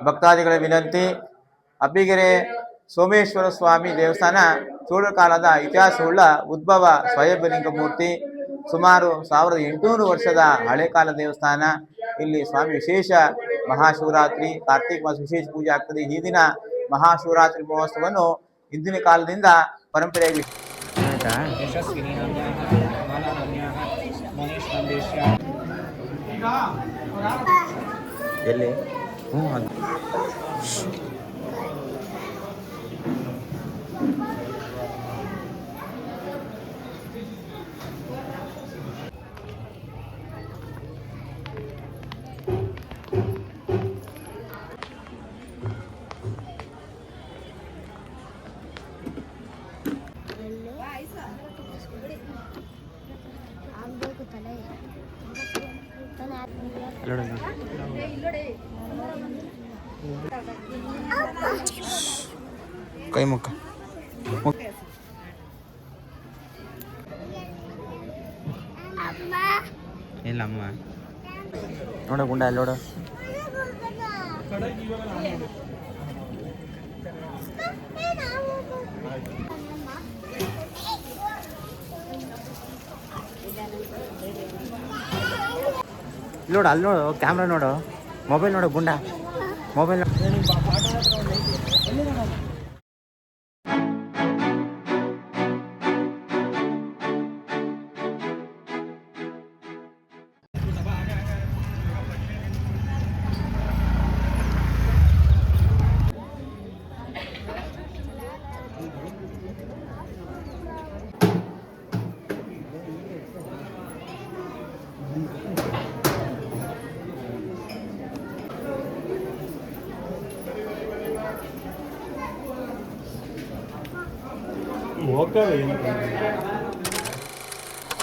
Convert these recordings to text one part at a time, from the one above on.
ಭಕ್ತಾದಿಗಳ ವಿನಂತಿ. ಅಬ್ಬಿಗೆರೆ ಸೋಮೇಶ್ವರ ಸ್ವಾಮಿ ದೇವಸ್ಥಾನ ಚೋಳ ಕಾಲದ ಇತಿಹಾಸವುಳ್ಳ ಉದ್ಭವ ಸ್ವಯಂಭಲಿಂಗ ಮೂರ್ತಿ. ಸುಮಾರು 1800 ವರ್ಷದ ಹಳೆ ಕಾಲ ದೇವಸ್ಥಾನ. ಇಲ್ಲಿ ಸ್ವಾಮಿ ವಿಶೇಷ ಮಹಾಶಿವರಾತ್ರಿ, ಕಾರ್ತಿಕ ಮಾಸ ವಿಶೇಷ ಪೂಜೆ ಆಗ್ತದೆ. ಈ ದಿನ ಮಹಾಶಿವರಾತ್ರಿ ಮಹೋತ್ಸವವನ್ನು ಹಿಂದಿನ ಕಾಲದಿಂದ ಪರಂಪರೆಯಾಗಿ ಎಲ್ಲಿ ಕೈ ಮುಖ ಇಲ್ಲ ಅಮ್ಮ ನೋಡ ಗುಂಡ ಅಲ್ಲಿ ನೋಡ. ನೋಡು ಅಲ್ಲಿ ನೋಡು, ಕ್ಯಾಮ್ರಾ ನೋಡು, ಮೊಬೈಲ್ ನೋಡು ಗುಂಡ, ಮೊಬೈಲ್ ನೋಡು.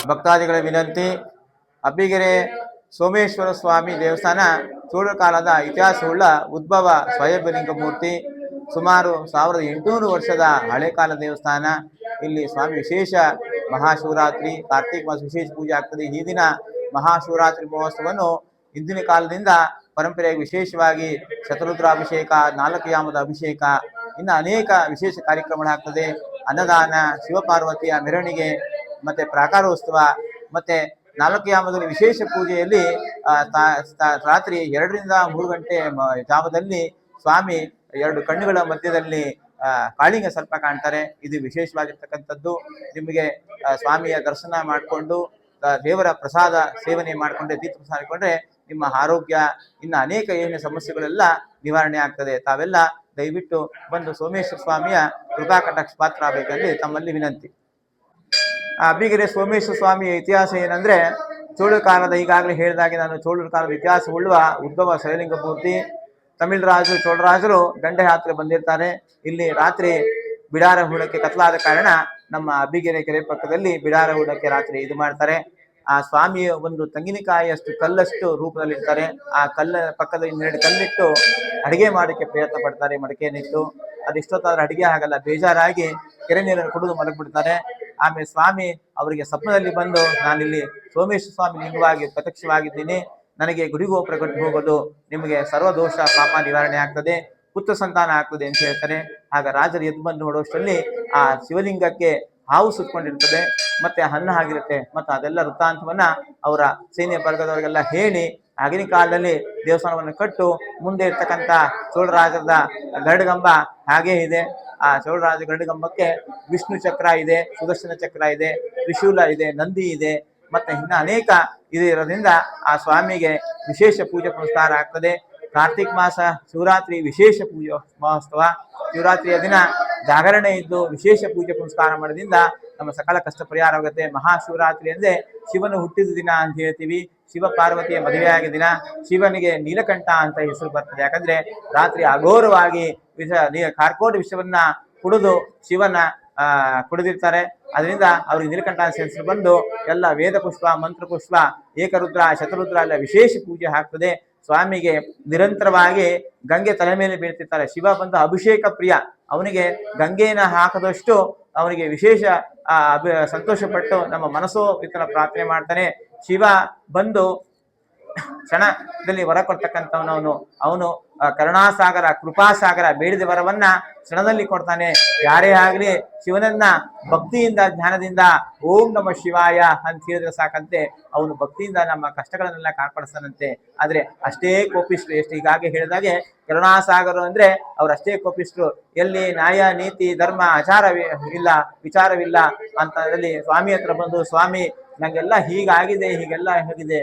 ಭಕ್ತಾದಿಗಳ ವಿನಂತಿ. ಅಬ್ಬಿಗೆರೆ ಸೋಮೇಶ್ವರ ಸ್ವಾಮಿ ದೇವಸ್ಥಾನ ಚೋಳ ಕಾಲದ ಇತಿಹಾಸವುಳ್ಳ ಉದ್ಭವ ಸ್ವಯಂಭಲಿಂಗ ಮೂರ್ತಿ. ಸುಮಾರು 1800 ವರ್ಷದ ಹಳೆ ಕಾಲ ದೇವಸ್ಥಾನ. ಇಲ್ಲಿ ಸ್ವಾಮಿ ವಿಶೇಷ ಮಹಾಶಿವರಾತ್ರಿ, ಕಾರ್ತಿಕ ಮಾಸ ವಿಶೇಷ ಪೂಜೆ ಆಗ್ತದೆ. ಈ ದಿನ ಮಹಾಶಿವರಾತ್ರಿ ಮಹೋತ್ಸವವನ್ನು ಹಿಂದಿನ ಕಾಲದಿಂದ ಪರಂಪರೆಯಾಗಿ ವಿಶೇಷವಾಗಿ ಶತರುದ್ರಾಭಿಷೇಕ, 4 ಯಾಮದ ಅಭಿಷೇಕ, ಇನ್ನು ಅನೇಕ ವಿಶೇಷ ಕಾರ್ಯಕ್ರಮಗಳಾಗ್ತದೆ. ಅನ್ನದಾನ, ಶಿವಪಾರ್ವತಿಯ ಮೆರವಣಿಗೆ, ಮತ್ತೆ ಪ್ರಾಕಾರೋತ್ಸವ, ಮತ್ತೆ 4 ಯಾಮದಲ್ಲಿ ವಿಶೇಷ ಪೂಜೆಯಲ್ಲಿ ರಾತ್ರಿ 2 ರಿಂದ 3 ಗಂಟೆ ಜಾವದಲ್ಲಿ ಸ್ವಾಮಿ 2 ಕಣ್ಣುಗಳ ಮಧ್ಯದಲ್ಲಿ ಕಾಳಿಂಗ ಸರ್ಪ ಕಾಣ್ತಾರೆ. ಇದು ವಿಶೇಷವಾಗಿರ್ತಕ್ಕಂಥದ್ದು. ನಿಮಗೆ ಸ್ವಾಮಿಯ ದರ್ಶನ ಮಾಡಿಕೊಂಡು ದೇವರ ಪ್ರಸಾದ ಸೇವನೆ ಮಾಡಿಕೊಂಡ್ರೆ, ತೀರ್ಥ ಪ್ರಸಾದ ಮಾಡಿಕೊಂಡ್ರೆ ನಿಮ್ಮ ಆರೋಗ್ಯ ಇನ್ನು ಅನೇಕ ಏನೇ ಸಮಸ್ಯೆಗಳೆಲ್ಲ ನಿವಾರಣೆ ಆಗ್ತದೆ. ತಾವೆಲ್ಲ ದಯವಿಟ್ಟು ಬಂದು ಸೋಮೇಶ್ವರ ಸ್ವಾಮಿಯ ಕೃಪಾ ಕಟಾಕ್ಷ ಪಾತ್ರ ಆಗಬೇಕಂದ್ರೆ ತಮ್ಮಲ್ಲಿ ವಿನಂತಿ. ಅಬ್ಬಿಗೆರೆ ಸೋಮೇಶ್ವರ ಸ್ವಾಮಿಯ ಇತಿಹಾಸ ಏನಂದ್ರೆ, ಚೋಳ ಕಾಲದ, ಈಗಾಗಲೇ ಹೇಳಿದಾಗೆ ನಾನು ಚೋಳರ ಕಾಲದ ಇತಿಹಾಸ ಉಳ್ಳುವ ಉದ್ಭವ ಸ್ವಯಂಲಿಂಗ ಮೂರ್ತಿ. ತಮಿಳ್ ರಾಜರು, ಚೋಳರಾಜರು ದಂಡೆ ಯಾತ್ರೆ ಬಂದಿರ್ತಾರೆ. ಇಲ್ಲಿ ರಾತ್ರಿ ಬಿಡಾರ ಹೂಡಕ್ಕೆ ಕತ್ಲಾದ ಕಾರಣ ನಮ್ಮ ಅಬ್ಬಿಗೆರೆ ಕೆರೆ ಪಕ್ಕದಲ್ಲಿ ಬಿಡಾರ ಹೂಡಕ್ಕೆ ರಾತ್ರಿ ಇದು ಮಾಡ್ತಾರೆ. ಆ ಸ್ವಾಮಿಯ ಒಂದು ತೆಂಗಿನಕಾಯಿಯಷ್ಟು ಕಲ್ಲಷ್ಟು ರೂಪದಲ್ಲಿರ್ತಾರೆ. ಆ ಕಲ್ಲ ಪಕ್ಕದಲ್ಲಿ 2 ಕಲ್ಲಿಟ್ಟು ಅಡಿಗೆ ಮಾಡಕ್ಕೆ ಪ್ರಯತ್ನ ಪಡ್ತಾರೆ, ಮಡಕೆಯನ್ನಿಟ್ಟು. ಅದಿಷ್ಟೊತ್ತಾದ್ರೆ ಅಡಿಗೆ ಆಗಲ್ಲ, ಬೇಜಾರಾಗಿ ಕೆರೆ ನೀರನ್ನು ಕುಡಿದು ಮಲಗಿಬಿಡ್ತಾರೆ. ಆಮೇಲೆ ಸ್ವಾಮಿ ಅವರಿಗೆ ಸ್ವಪ್ನದಲ್ಲಿ ಬಂದು, ನಾನಿಲ್ಲಿ ಸೋಮೇಶ್ವರ ಸ್ವಾಮಿ ಲಿಂಗವಾಗಿ ಪ್ರತ್ಯಕ್ಷವಾಗಿದ್ದೀನಿ, ನನಗೆ ಗುಡಿಗೋಪುರ ಕಟ್ಟಿ ಹೋಗೋದು ನಿಮಗೆ ಸರ್ವದೋಷ ಪಾಪ ನಿವಾರಣೆ ಆಗ್ತದೆ, ಪುತ್ರ ಸಂತಾನ ಆಗ್ತದೆ ಅಂತ ಹೇಳ್ತಾರೆ. ಆಗ ರಾಜರು ಎದ್ದು ಬಂದು ನೋಡುವಷ್ಟರಲ್ಲಿ ಆ ಶಿವಲಿಂಗಕ್ಕೆ ಹಾವು ಸುತ್ಕೊಂಡಿರ್ತದೆ, ಮತ್ತೆ ಅನ್ನ ಆಗಿರುತ್ತೆ. ಮತ್ತು ಅದೆಲ್ಲ ವೃತ್ತಾಂತವನ್ನ ಅವರ ಸೈನ್ಯ ವರ್ಗದವರಿಗೆಲ್ಲ ಹೇಳಿ ಆಗಿನ ಕಾಲದಲ್ಲಿ ದೇವಸ್ಥಾನವನ್ನು ಕಟ್ಟು ಮುಂದೆ ಇರ್ತಕ್ಕಂಥ ಚೋಳರಾಜದ ಗರುಡಗಂಬ ಹಾಗೇ ಇದೆ. ಆ ಚೋಳರಾಜ ಗರುಡಗಂಬಕ್ಕೆ ವಿಷ್ಣು ಚಕ್ರ ಇದೆ, ಸುದರ್ಶನ ಚಕ್ರ ಇದೆ, ತ್ರಿಶೂಲ ಇದೆ, ನಂದಿ ಇದೆ, ಮತ್ತೆ ಇನ್ನು ಅನೇಕ ಇದು ಇರೋದ್ರಿಂದ ಆ ಸ್ವಾಮಿಗೆ ವಿಶೇಷ ಪೂಜೆ ಪುನಸ್ಕಾರ ಆಗ್ತದೆ. ಕಾರ್ತಿಕ ಮಾಸ ಶಿವರಾತ್ರಿ ವಿಶೇಷ ಪೂಜೆ ಮಹೋತ್ಸವ. ಶಿವರಾತ್ರಿಯ ದಿನ ಜಾಗರಣೆ ಇದ್ದು ವಿಶೇಷ ಪೂಜೆ ಪುನಸ್ಕಾರ ಮಾಡೋದ್ರಿಂದ ನಮ್ಮ ಸಕಲ ಕಷ್ಟ ಪರಿಹಾರ ಆಗುತ್ತೆ. ಮಹಾಶಿವರಾತ್ರಿ ಅಂದ್ರೆ ಶಿವನು ಹುಟ್ಟಿದ ದಿನ ಅಂತ ಹೇಳ್ತೀವಿ. ಶಿವ ಪಾರ್ವತಿಯ ಮದುವೆಯಾದ ದಿನ. ಶಿವನಿಗೆ ನೀಲಕಂಠ ಅಂತ ಹೆಸರು ಬರ್ತದೆ, ಯಾಕಂದ್ರೆ ರಾತ್ರಿ ಅಘೋರವಾಗಿ ಕಾರ್ಕೋಟ ವಿಷವನ್ನ ಕುಡಿದು ಶಿವನ ಕುಡಿದಿರ್ತಾರೆ. ಅದರಿಂದ ಅವ್ರಿಗೆ ನೀಲಕಂಠ ಹೆಸರು ಬಂದು ಎಲ್ಲ ವೇದ ಪುಷ್ಪ, ಮಂತ್ರ ಪುಷ್ಪ, ಏಕರುದ್ರ, ಶತರುದ್ರ ಎಲ್ಲ ವಿಶೇಷ ಪೂಜೆ ಆಗ್ತದೆ. ಸ್ವಾಮಿಗೆ ನಿರಂತರವಾಗಿ ಗಂಗೆ ತಲೆ ಮೇಲೆ ಬೀಳ್ತಿರ್ತಾರೆ. ಶಿವ ಬಂದು ಅಭಿಷೇಕ ಪ್ರಿಯ, ಅವನಿಗೆ ಗಂಗೆನ ಹಾಕದಷ್ಟು ಅವನಿಗೆ ವಿಶೇಷ ಸಂತೋಷ ಪಟ್ಟು ನಮ್ಮ ಮನಸ್ಸೋ ಇತರ ಪ್ರಾರ್ಥನೆ ಮಾಡ್ತಾನೆ. ಶಿವ ಬಂದು ಕ್ಷಣದಲ್ಲಿ ವರ ಕೊಡ್ತಕ್ಕಂಥವನು ಅವನು ಕರುಣಾಸಾಗರ ಕೃಪಾಸಾಗರ, ಬೇಡಿದ ವರವನ್ನ ಕ್ಷಣದಲ್ಲಿ ಕೊಡ್ತಾನೆ. ಯಾರೇ ಆಗ್ಲಿ ಶಿವನನ್ನ ಭಕ್ತಿಯಿಂದ ಜ್ಞಾನದಿಂದ ಓಂ ನಮ ಶಿವಾಯ ಅಂತ ಹೇಳಿದ್ರೆ ಸಾಕಂತೆ ಅವನು ಭಕ್ತಿಯಿಂದ ನಮ್ಮ ಕಷ್ಟಗಳನ್ನೆಲ್ಲ ಕಾಪಾಡಿಸ್ತಾನಂತೆ. ಆದ್ರೆ ಅಷ್ಟೇ ಕೋಪಿಷ್ಟ್ರು, ಎಷ್ಟು ಈಗಾಗೆ ಹೇಳಿದಾಗೆ ಕರುಣಾಸಾಗರ ಅಂದ್ರೆ ಅವ್ರು ಅಷ್ಟೇ ಕೋಪಿಷ್ಟ್ರು. ಎಲ್ಲಿ ನ್ಯಾಯ ನೀತಿ ಧರ್ಮ ಆಚಾರ ಇಲ್ಲ ವಿಚಾರವಿಲ್ಲ ಅಂತದಲ್ಲಿ ಸ್ವಾಮಿ ಹತ್ರ ಬಂದು, ಸ್ವಾಮಿ ನಂಗೆಲ್ಲ ಹೀಗಾಗಿದೆ ಹೀಗೆಲ್ಲ ಹೇಗಿದೆ,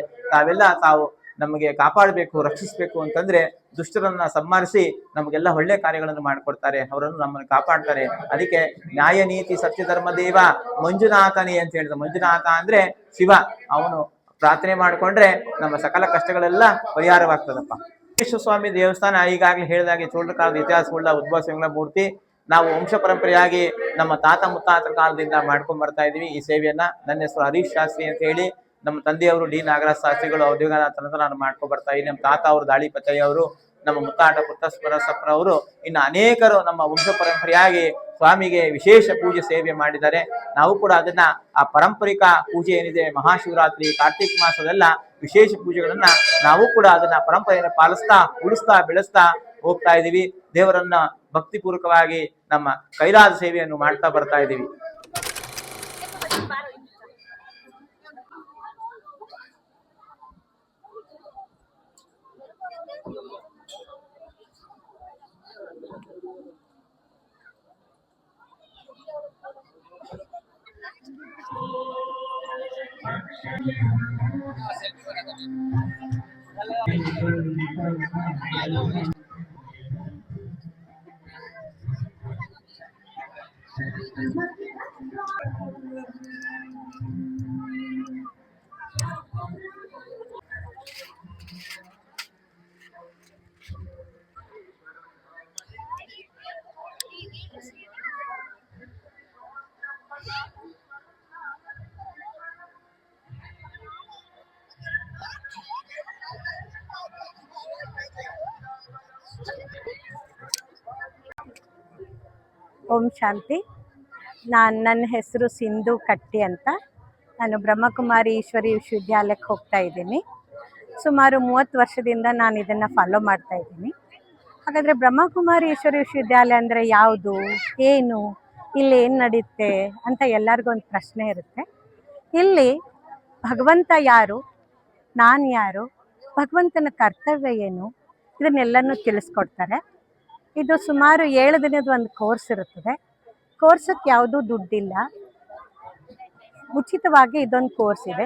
ತಾವು ನಮಗೆ ಕಾಪಾಡಬೇಕು ರಕ್ಷಿಸಬೇಕು ಅಂತಂದ್ರೆ ದುಷ್ಟರನ್ನ ಸಂಹರಿಸಿ ನಮಗೆಲ್ಲ ಒಳ್ಳೆ ಕಾರ್ಯಗಳನ್ನು ಮಾಡಿಕೊಡ್ತಾರೆ, ಅವರನ್ನು ನಮ್ಮನ್ನು ಕಾಪಾಡ್ತಾರೆ. ಅದಕ್ಕೆ ನ್ಯಾಯ ನೀತಿ ಸತ್ಯ ಧರ್ಮ ದೇವ ಮಂಜುನಾಥನೇ ಅಂತ ಹೇಳಿದ. ಮಂಜುನಾಥ ಅಂದ್ರೆ ಶಿವ, ಅವನು ಪ್ರಾರ್ಥನೆ ಮಾಡಿಕೊಂಡ್ರೆ ನಮ್ಮ ಸಕಲ ಕಷ್ಟಗಳೆಲ್ಲ ಪರಿಹಾರವಾಗ್ತದಪ್ಪ. ಸ್ವಾಮಿ ದೇವಸ್ಥಾನ ಈಗಾಗಲೇ ಹೇಳಿದಾಗೆ ಚೋಳರ ಕಾಲದ ಇತಿಹಾಸವುಳ್ಳ ಉದ್ಭವ ಶಿವನ ಮೂರ್ತಿ. ನಾವು ವಂಶ ಪರಂಪರೆಯಾಗಿ ನಮ್ಮ ತಾತ ಮುತ್ತಾತರ ಕಾಲದಿಂದ ಮಾಡ್ಕೊಂಡ್ ಬರ್ತಾ ಇದೀವಿ ಈ ಸೇವೆಯನ್ನ. ನನ್ನ ಹೆಸರು ಹರೀಶ್ ಶಾಸ್ತ್ರಿ ಅಂತ ಹೇಳಿ, ನಮ್ಮ ತಂದೆಯವರು ಡಿ ನಾಗರಾಜ್ ಶಾಸ್ತ್ರಿಗಳು ಅವಧಿಗಾರ ನಾನು ಮಾಡ್ಕೊಂಡ್ ಬರ್ತಾ ಇದ್ದೀನಿ. ನಮ್ಮ ತಾತ ಅವರು ದಾಳಿಪತಯ್ಯ ಅವರು, ನಮ್ಮ ಮುತ್ತಾಟ ಪುತ್ತಸ್ಪರಸಪ್ರ ಅವರು, ಇನ್ನು ಅನೇಕರು ನಮ್ಮ ವಂಶ ಪರಂಪರೆಯಾಗಿ ಸ್ವಾಮಿಗೆ ವಿಶೇಷ ಪೂಜೆ ಸೇವೆ ಮಾಡಿದ್ದಾರೆ. ನಾವು ಕೂಡ ಅದನ್ನ ಆ ಪಾರಂಪರಿಕ ಪೂಜೆ ಏನಿದೆ ಮಹಾಶಿವರಾತ್ರಿ ಕಾರ್ತಿಕ ಮಾಸದೆಲ್ಲ ವಿಶೇಷ ಪೂಜೆಗಳನ್ನ ನಾವು ಕೂಡ ಅದನ್ನ ಪರಂಪರೆಯನ್ನು ಪಾಲಿಸ್ತಾ ಉಳಿಸ್ತಾ ಬೆಳೆಸ್ತಾ ಹೋಗ್ತಾ ಇದೀವಿ. ದೇವರನ್ನ ಭಕ್ತಿಪೂರ್ವಕವಾಗಿ ನಮ್ಮ ಕೈಲಾದ ಸೇವೆಯನ್ನು ಮಾಡ್ತಾ ಬರ್ತಾ ಇದ್ದೀವಿ. ಓಂ ಶಾಂತಿ. ನನ್ನ ಹೆಸರು ಸಿಂಧು ಕಟ್ಟಿ ಅಂತ. ನಾನು ಬ್ರಹ್ಮಕುಮಾರಿ ಈಶ್ವರಿ ವಿಶ್ವವಿದ್ಯಾಲಯಕ್ಕೆ ಹೋಗ್ತಾ ಇದ್ದೀನಿ. ಸುಮಾರು 30 ವರ್ಷದಿಂದ ನಾನು ಇದನ್ನು ಫಾಲೋ ಮಾಡ್ತಾ ಇದ್ದೀನಿ. ಹಾಗಾದರೆ ಬ್ರಹ್ಮಕುಮಾರಿ ಈಶ್ವರಿ ವಿಶ್ವವಿದ್ಯಾಲಯ ಅಂದರೆ ಯಾವುದು, ಏನು, ಇಲ್ಲಿ ಏನು ನಡೆಯುತ್ತೆ ಅಂತ ಎಲ್ಲರಿಗೂ ಒಂದು ಪ್ರಶ್ನೆ ಇರುತ್ತೆ. ಇಲ್ಲಿ ಭಗವಂತ ಯಾರು, ನಾನು ಯಾರು, ಭಗವಂತನ ಕರ್ತವ್ಯ ಏನು, ಇದನ್ನೆಲ್ಲನೂ ತಿಳಿಸ್ಕೊಡ್ತಾರೆ. ಇದು ಸುಮಾರು 7 ದಿನದ ಒಂದು ಕೋರ್ಸ್ ಇರುತ್ತದೆ. ಕೋರ್ಸಕ್ಕೆ ಯಾವುದೂ ದುಡ್ಡಿಲ್ಲ, ಉಚಿತವಾಗಿ ಇದೊಂದು ಕೋರ್ಸ್ ಇದೆ.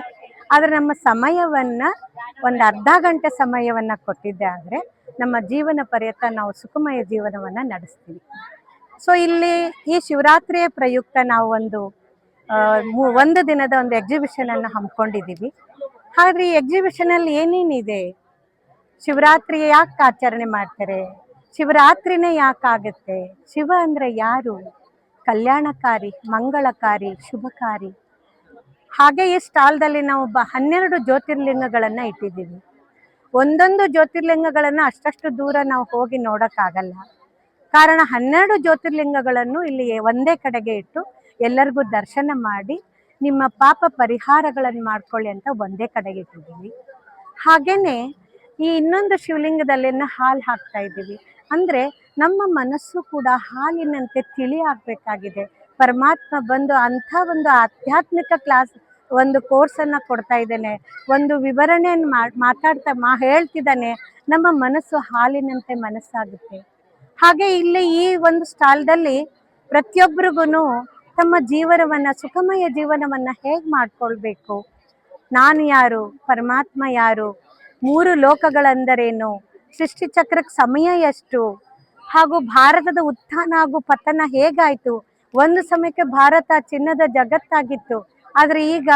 ಆದರೆ ನಮ್ಮ ಸಮಯವನ್ನು ಒಂದು ಅರ್ಧ ಗಂಟೆ ಸಮಯವನ್ನು ಕೊಟ್ಟಿದ್ದೆ ಆದರೆ ನಮ್ಮ ಜೀವನ ಪರ್ಯಂತ ನಾವು ಸುಖಮಯ ಜೀವನವನ್ನು ನಡೆಸ್ತೀವಿ. ಸೊ ಇಲ್ಲಿ ಈ ಶಿವರಾತ್ರಿಯ ಪ್ರಯುಕ್ತ ನಾವು ಒಂದು ದಿನದ ಒಂದು ಎಕ್ಸಿಬಿಷನನ್ನು ಹಮ್ಮಿಕೊಂಡಿದ್ದೀವಿ. ಹಾಗಾದರೆ ಈ ಎಕ್ಸಿಬಿಷನಲ್ಲಿ ಏನೇನಿದೆ, ಶಿವರಾತ್ರಿ ಯಾಕೆ ಆಚರಣೆ ಮಾಡ್ತಾರೆ, ಶಿವರಾತ್ರಿನೇ ಯಾಕಾಗುತ್ತೆ, ಶಿವ ಅಂದರೆ ಯಾರು, ಕಲ್ಯಾಣಕಾರಿ, ಮಂಗಳಕಾರಿ, ಶುಭಕಾರಿ. ಹಾಗೆ ಈ ಸ್ಟಾಲ್ದಲ್ಲಿ ನಾವು 12 ಜ್ಯೋತಿರ್ಲಿಂಗಗಳನ್ನು ಇಟ್ಟಿದ್ದೀವಿ. ಒಂದೊಂದು ಜ್ಯೋತಿರ್ಲಿಂಗಗಳನ್ನು ಅಷ್ಟಷ್ಟು ದೂರ ನಾವು ಹೋಗಿ ನೋಡೋಕ್ಕಾಗಲ್ಲ. ಕಾರಣ 12 ಜ್ಯೋತಿರ್ಲಿಂಗಗಳನ್ನು ಇಲ್ಲಿ ಒಂದೇ ಕಡೆಗೆ ಇಟ್ಟು ಎಲ್ಲರಿಗೂ ದರ್ಶನ ಮಾಡಿ ನಿಮ್ಮ ಪಾಪ ಪರಿಹಾರಗಳನ್ನು ಮಾಡ್ಕೊಳ್ಳಿ ಅಂತ ಒಂದೇ ಕಡೆಗೆ ಇಟ್ಟಿದ್ದೀವಿ. ಹಾಗೆಯೇ ಈ ಇನ್ನೊಂದು ಶಿವಲಿಂಗದಲ್ಲಿನ ಹಾಲು ಹಾಕ್ತಾ ಇದ್ದೀವಿ. ಅಂದರೆ ನಮ್ಮ ಮನಸ್ಸು ಕೂಡ ಹಾಲಿನಂತೆ ತಿಳಿ ಆಗಬೇಕಾಗಿದೆ. ಪರಮಾತ್ಮ ಬಂದು ಅಂಥ ಒಂದು ಆಧ್ಯಾತ್ಮಿಕ ಒಂದು ಕೋರ್ಸನ್ನು ಕೊಡ್ತಾ ಇದ್ದಾನೆ, ಒಂದು ವಿವರಣೆಯನ್ನು ಹೇಳ್ತಿದ್ದಾನೆ. ನಮ್ಮ ಮನಸ್ಸು ಹಾಲಿನಂತೆ ಮನಸ್ಸಾಗುತ್ತೆ. ಹಾಗೆ ಇಲ್ಲಿ ಈ ಒಂದು ಸ್ಟಾಲ್ದಲ್ಲಿ ಪ್ರತಿಯೊಬ್ಬರಿಗೂ ತಮ್ಮ ಜೀವನವನ್ನು, ಸುಖಮಯ ಜೀವನವನ್ನು ಹೇಗೆ ಮಾಡ್ಕೊಳ್ಬೇಕು, ನಾನು ಯಾರು, ಪರಮಾತ್ಮ ಯಾರು, 3 ಲೋಕಗಳೆಂದರೇನು, ಸೃಷ್ಟಿ ಚಕ್ರಕ್ಕೆ ಸಮಯ ಎಷ್ಟು, ಹಾಗೂ ಭಾರತದ ಉತ್ಥಾನ ಹಾಗೂ ಪತನ ಹೇಗಾಯಿತು. ಒಂದು ಸಮಯಕ್ಕೆ ಭಾರತ ಚಿನ್ನದ ಜಗತ್ತಾಗಿತ್ತು, ಆದರೆ ಈಗ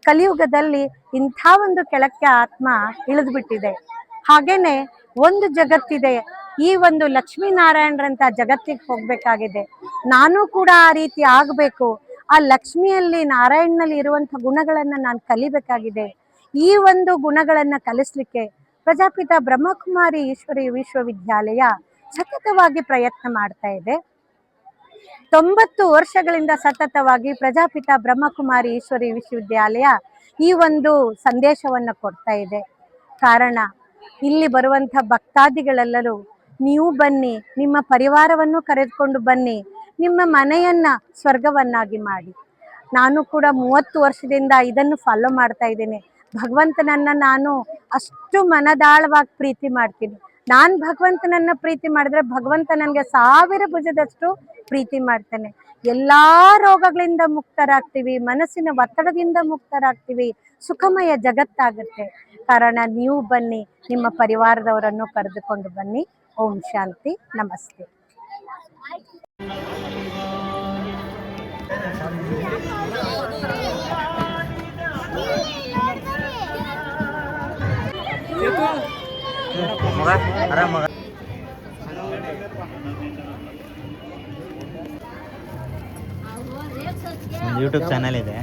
ಕಲಿಯುಗದಲ್ಲಿ ಇಂಥ ಒಂದು ಕೆಳಕ್ಕೆ ಆತ್ಮ ಇಳಿದ್ಬಿಟ್ಟಿದೆ. ಹಾಗೇನೆ ಒಂದು ಜಗತ್ತಿದೆ, ಈ ಒಂದು ಲಕ್ಷ್ಮೀನಾರಾಯಣರಂಥ ಜಗತ್ತಿಗೆ ಹೋಗಬೇಕಾಗಿದೆ. ನಾನು ಕೂಡ ಆ ರೀತಿ ಆಗಬೇಕು. ಆ ಲಕ್ಷ್ಮಿಯಲ್ಲಿ, ನಾರಾಯಣನಲ್ಲಿ ಇರುವಂಥ ಗುಣಗಳನ್ನು ನಾನು ಕಲಿಬೇಕಾಗಿದೆ. ಈ ಒಂದು ಗುಣಗಳನ್ನು ಕಲಿಸ್ಲಿಕ್ಕೆ ಪ್ರಜಾಪಿತ ಬ್ರಹ್ಮಕುಮಾರಿ ಈಶ್ವರಿ ವಿಶ್ವವಿದ್ಯಾಲಯ ಸತತವಾಗಿ ಪ್ರಯತ್ನ ಮಾಡ್ತಾ ಇದೆ. 90 ವರ್ಷಗಳಿಂದ ಸತತವಾಗಿ ಪ್ರಜಾಪಿತ ಬ್ರಹ್ಮಕುಮಾರಿ ಈಶ್ವರಿ ವಿಶ್ವವಿದ್ಯಾಲಯ ಈ ಒಂದು ಸಂದೇಶವನ್ನು ಕೊಡ್ತಾ ಇದೆ. ಕಾರಣ ಇಲ್ಲಿ ಬರುವಂಥ ಭಕ್ತಾದಿಗಳೆಲ್ಲರೂ ನೀವು ಬನ್ನಿ, ನಿಮ್ಮ ಪರಿವಾರವನ್ನು ಕರೆದುಕೊಂಡು ಬನ್ನಿ, ನಿಮ್ಮ ಮನೆಯನ್ನ ಸ್ವರ್ಗವನ್ನಾಗಿ ಮಾಡಿ. ನಾನು ಕೂಡ 30 ವರ್ಷದಿಂದ ಇದನ್ನು ಫಾಲೋ ಮಾಡ್ತಾ ಇದ್ದೇನೆ. ಭಗವಂತನನ್ನ ನಾನು ಅಷ್ಟು ಮನದಾಳವಾಗಿ ಪ್ರೀತಿ ಮಾಡ್ತೀನಿ. ನಾನು ಭಗವಂತನನ್ನ ಪ್ರೀತಿ ಮಾಡಿದ್ರೆ ಭಗವಂತ ನನಗೆ 1000 ಭುಜದಷ್ಟು ಪ್ರೀತಿ ಮಾಡ್ತಾನೆ. ಎಲ್ಲಾ ರೋಗಗಳಿಂದ ಮುಕ್ತರಾಗ್ತೀವಿ, ಮನಸ್ಸಿನ ಒತ್ತಡದಿಂದ ಮುಕ್ತರಾಗ್ತೀವಿ, ಸುಖಮಯ ಜಗತ್ತಾಗುತ್ತೆ. ಕಾರಣ ನೀವು ಬನ್ನಿ, ನಿಮ್ಮ ಪರಿವಾರದವರನ್ನು ಕರೆದುಕೊಂಡು ಬನ್ನಿ. ಓಂ ಶಾಂತಿ, ನಮಸ್ತೆ. ಯೂಟ್ಯೂಬ್ ಚಾನಲ್ ಇದೆ.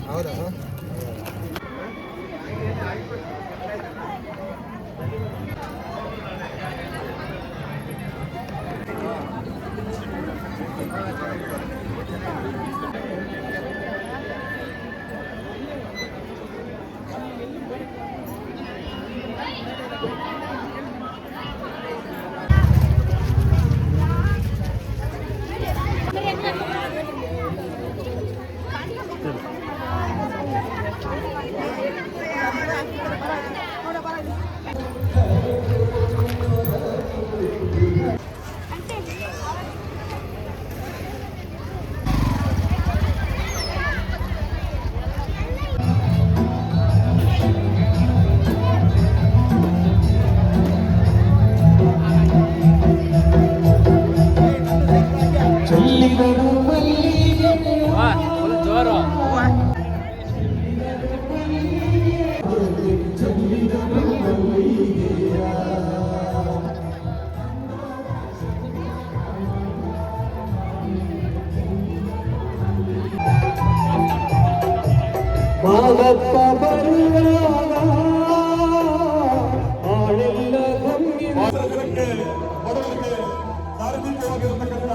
ಧಾರ್ಮಿಕವಾಗಿರತಕ್ಕಂಥ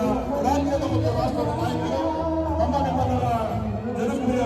ರಾಜ್ಯದ ಮತ್ತು ರಾಷ್ಟ್ರದ ನಾಯಕರು ತಮ್ಮ ನಿಮ್ಮನ್ನರ ಜನಪ್ರಿಯ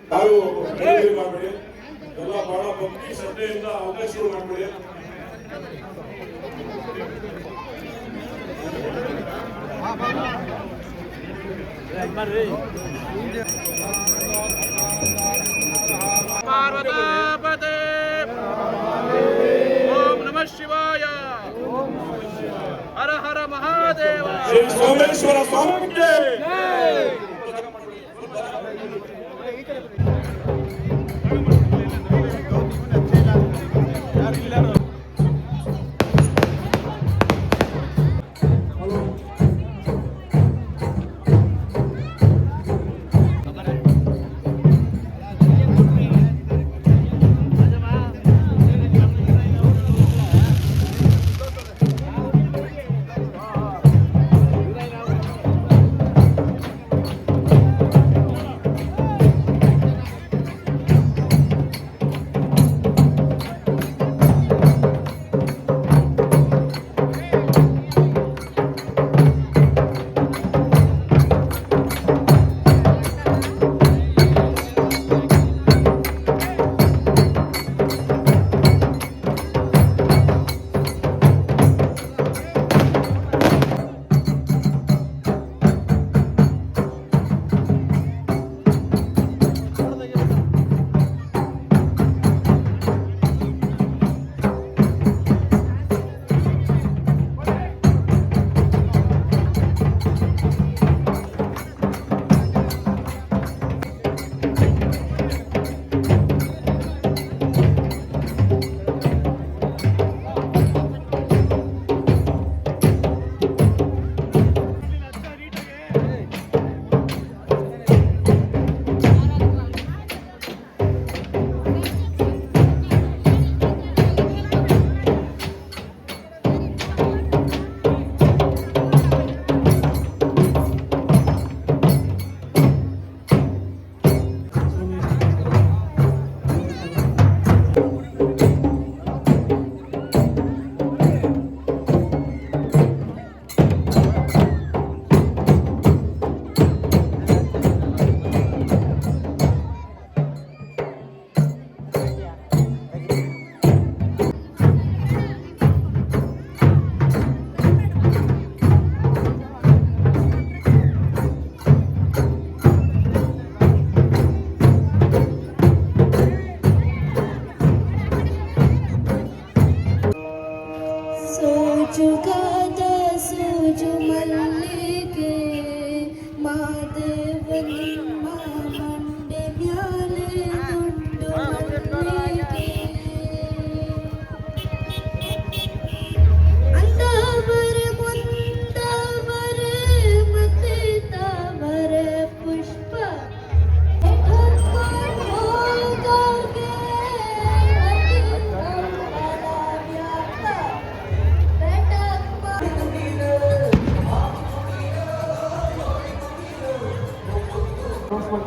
ಯಾರು ಮಾಡಬೇಡಿ, ಎಲ್ಲ ಬಹಳ ಭಕ್ತಿ ಶ್ರದ್ಧೆಯಿಂದ ಅವಕಾಶ ಶುರು ಮಾಡಬೇಡಿ. ಪಾರ್ವತಾಪತೆ ಓಂ ನಮಃ ಶಿವಾಯ, ಹರ ಹರ ಮಹಾದೇವ, ಶ್ರೀ ಸೋಮೇಶ್ವರ ಸ್ವಾಮಿಗೆ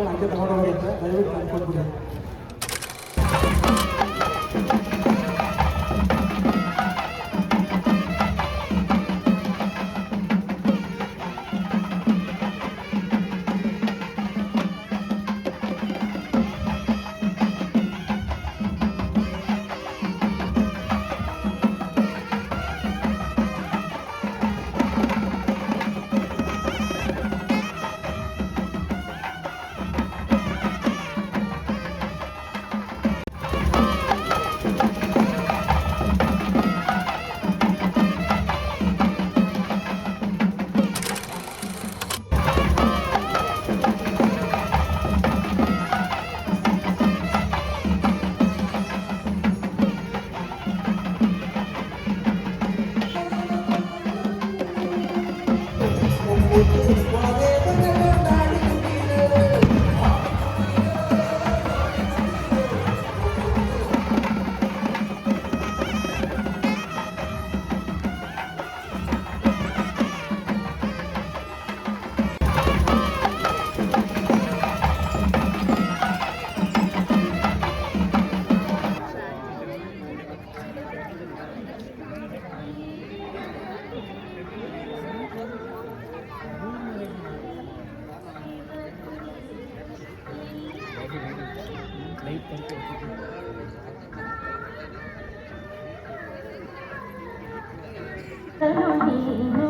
ಹಂಗೆ ತಗೊಂಡೋಗುತ್ತೆ ದಯವಿಟ್ಟು ತಂದ್ಕೊಟ್ಬಿಡಿ. ನೀನು